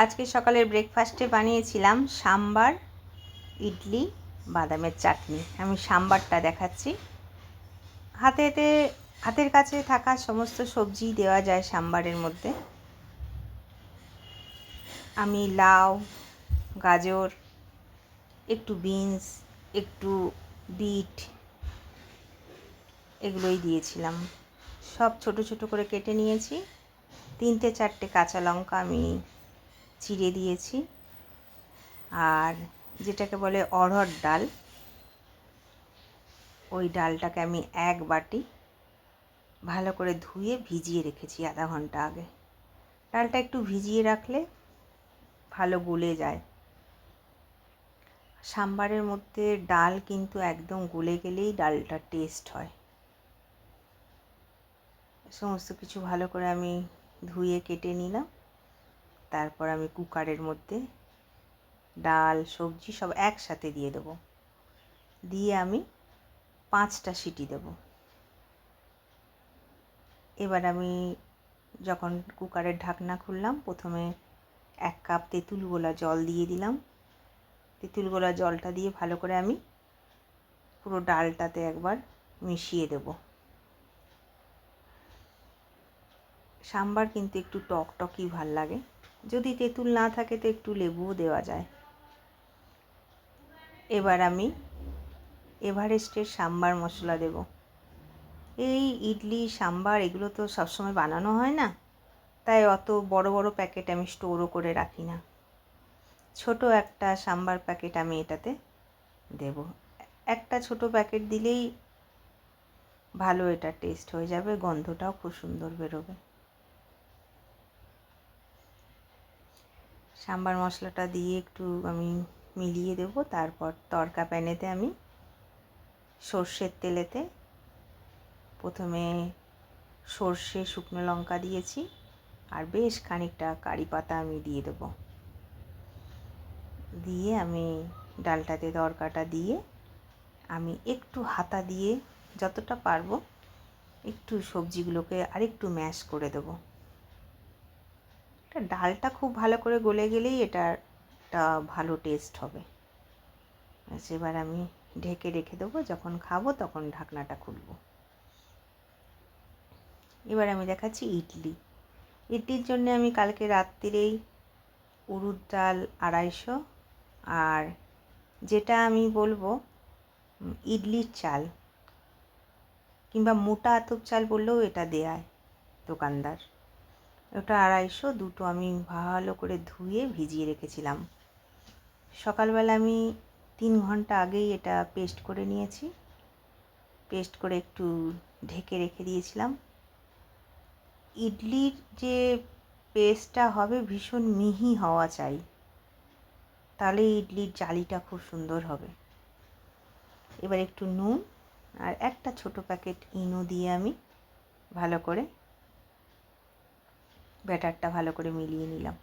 আজকে সকালের ব্রেকফাস্টে বানিয়েছিলাম সাম্বার, ইডলি, বাদামের চাটনি। আমি সাম্বারটা দেখাচ্ছি। হাতের কাছে থাকা সমস্ত সবজি দেওয়া যায় সাম্বারের মধ্যে। আমি লাউ, গাজর, একটু বিনস, একটু বিট এগুলোই দিয়েছিলাম। সব ছোট ছোট করে কেটে নিয়েছি। 3-4টে কাঁচা লঙ্কা আমি চিড়ে দিয়েছি। আর যেটাকে বলে অড়হর ডাল, ওই ডালটাকে আমি 1 বাটি ভালো করে ধুয়ে ভিজিয়ে রেখেছি আধা ঘন্টা আগে। ডালটা একটু ভিজিয়ে রাখলে ভালো গলে যায়। সাম্বারের মধ্যে ডাল কিন্তু একদম গলে গেলেই ডালটা টেস্ট হয়। সমস্ত কিছু ভালো করে আমি ধুয়ে কেটে নিলাম। তারপর আমি কুকারের মধ্যে ডাল, সবজি সব একসাথে দিয়ে দেবো। দিয়ে আমি 5টা সিটি দেবো। এবার আমি যখন কুকারের ঢাকনা খুললাম, প্রথমে 1 কাপ তেঁতুল গোলা জল দিয়ে দিলাম। তেঁতুল গোলা জলটা দিয়ে ভালো করে আমি পুরো ডালটাতে একবার মিশিয়ে দেব। সাম্বার কিন্তু একটু টকটকই ভাল লাগে। যদি তেঁতুল না থাকে তো একটু লেবুও দেওয়া যায়। এবার আমি এভারেস্টের সাম্বার মশলা দেব। এই ইডলি, সাম্বার এগুলো তো সবসময় বানানো হয় না, তাই অত বড় বড় প্যাকেট আমি স্টোরও করে রাখি না। ছোট একটা সাম্বার প্যাকেট আমি এটাতে দেব। একটা ছোট প্যাকেট দিলেই ভালো এটা টেস্ট হয়ে যাবে, গন্ধটাও খুব সুন্দর বেরোবে। সাম্বার মশলাটা দিয়ে একটু আমি মিলিয়ে দেব। তারপর তড়কা প্যানেতে আমি সর্ষের তেলেতে প্রথমে সর্ষে, শুকনো লঙ্কা দিয়েছি আর বেশ খানিকটা কারি পাতা আমি দিয়ে দেব। দিয়ে আমি ডালটাতে তড়কাটা দিয়ে আমি একটু হাতা দিয়ে যতটা পারবো একটু সবজিগুলোকে আরেকটু ম্যাশ করে দেবো। ডালটা খুব ভালো করে গলে গেলেই এটার একটা ভালো টেস্ট হবে। এবার আমি ঢেকে রেখে দেবো, যখন খাবো তখন ঢাকনাটা খুলবো। এবার আমি দেখাচ্ছি ইডলি। ইডলির জন্য আমি কালকে রাত্রিরেই উড়দ ডাল 250, আর যেটা আমি বলবো ইডলির চাল কিংবা মোটা আতপ চাল বললেও এটা দেয় দোকানদার, ওটা 250, দুটো আমি ভালো করে ধুয়ে ভিজিয়ে রেখেছিলাম। সকালবেলা আমি 3 ঘন্টা আগেই এটা পেস্ট করে নিয়েছি। পেস্ট করে একটু ঢেকে রেখে দিয়েছিলাম। ইডলির যে পেস্টটা হবে ভীষণ মিহি হওয়া চাই, তাহলে ইডলির জালিটা খুব সুন্দর হবে। এবার একটু নুন আর একটা ছোট প্যাকেট ইনো দিয়ে আমি ভালো করে ব্যাটারটা ভালো করে মিলিয়ে নিলাম।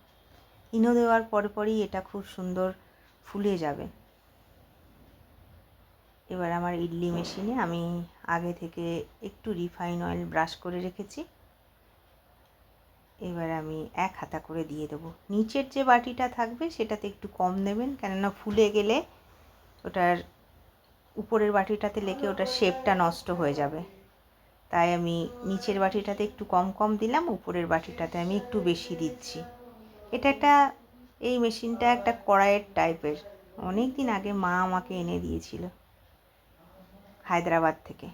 ইনো দেওয়ার পরই এটা খুব সুন্দর ফুলে যাবে। এবার আমার ইডলি মেশিনে আমি আগে থেকে একটু রিফাইন অয়েল ব্রাশ করে রেখেছি। এবার আমি 1 হাতা করে দিয়ে দেবো। নিচের যে বাটিটা থাকবে সেটাতে একটু কম দেবেন, কেননা ফুলে গেলে ওটার উপরের বাটিটাতে লেগে ওটার শেপটা নষ্ট হয়ে যাবে। তাই আমি নিচের বাটিটাতে একটু কম কম দিলাম, উপরের বাটিটাতে আমি একটু বেশি দিচ্ছি। এই মেশিনটা একটা কড়াইয়ের টাইপের, অনেক দিন আগে মা আমাকে এনে দিয়েছিল হায়দ্রাবাদ থেকে।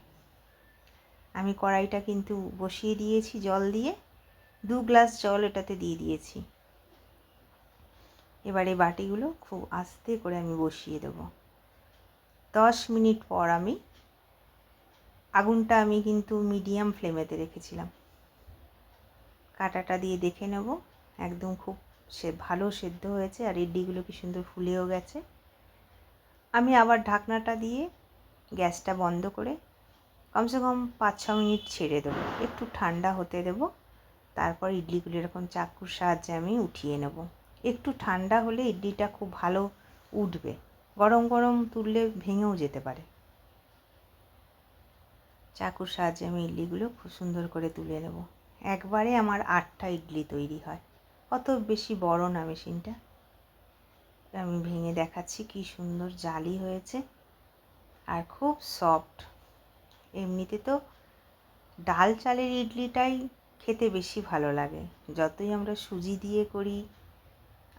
আমি কড়াইটা কিন্তু বসিয়ে দিয়েছি জল দিয়ে, 2 গ্লাস জল এটাতে দিয়ে দিয়েছি। এবার এই বাটিগুলো খুব আস্তে করে আমি বসিয়ে দেব। 10 মিনিট পর আমি আগুনটা আমি কিন্তু মিডিয়াম ফ্লেমেতে রেখেছিলাম। কাঁটাটা দিয়ে দেখে নেব একদম খুব ভালো সেদ্ধ হয়েছে, আর ইডলিগুলো কি সুন্দর ফুলেও গেছে। আমি আবার ঢাকনাটা দিয়ে গ্যাসটা বন্ধ করে কমসে কম 5-6 মিনিট ছেড়ে দেবো, একটু ঠান্ডা হতে দেবো। তারপর ইডলিগুলো এরকম চাকুর সাহায্যে আমি উঠিয়ে নেব। একটু ঠান্ডা হলে ইডলিটা খুব ভালো উঠবে, গরম গরম তুললে ভেঙেও যেতে পারে। চাকুর সাহায্যে আমি ইডলিগুলো খুব সুন্দর করে তুলে নেব। একবারে আমার 8টা ইডলি তৈরি হয়। অত বেশি বড় না মেশিনটা। আমি ভেঙে দেখাচ্ছি কি সুন্দর জালি হয়েছে আর খুব সফট। এমনিতে তো ডাল চালের ইডলিটাই খেতে বেশি ভালো লাগে, যতই আমরা সুজি দিয়ে করি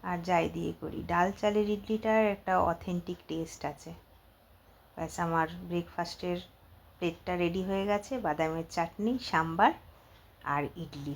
আর যাই দিয়ে করি, ডাল চালের ইডলিটার একটা অথেন্টিক টেস্ট আছে। ব্যাস, আমার ব্রেকফাস্টের প্লেটটা রেডি হয়ে গেছে। বাদামের চাটনি, সাম্বার আর ইডলি।